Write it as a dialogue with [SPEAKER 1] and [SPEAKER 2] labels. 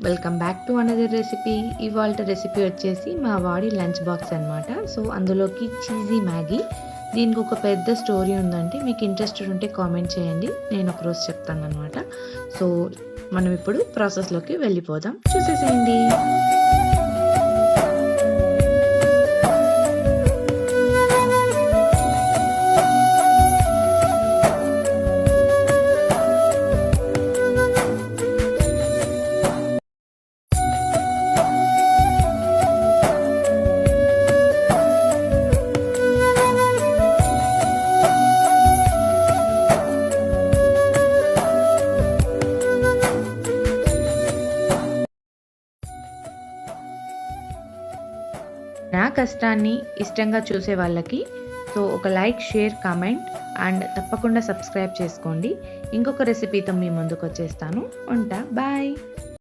[SPEAKER 1] Welcome back to another recipe. ఇవాల్టి recipe వచ్చేసి మా వాడి లంచ్ బాక్స్ అనమాట. సో అందులోకి చీజీ మ్యాగీ. దీనికి ఒక పెద్ద స్టోరీ ఉందండి. మీకు ఇంట్రెస్టెడ్ ఉంటే కామెంట్ చేయండి, నేను ఒకరోజు చెప్తాను అనమాట. సో మనం ఇప్పుడు ప్రాసెస్లోకి వెళ్ళిపోదాం, చూసేసేయండి. నా కష్టాన్ని ఇష్టంగా చూసే వాళ్ళకి సో ఒక లైక్, షేర్, కామెంట్ అండ్ తప్పకుండా సబ్స్క్రైబ్ చేసుకోండి. ఇంకొక రెసిపీతో మీ ముందుకు వచ్చేస్తాను. ఉంటా, బాయ్.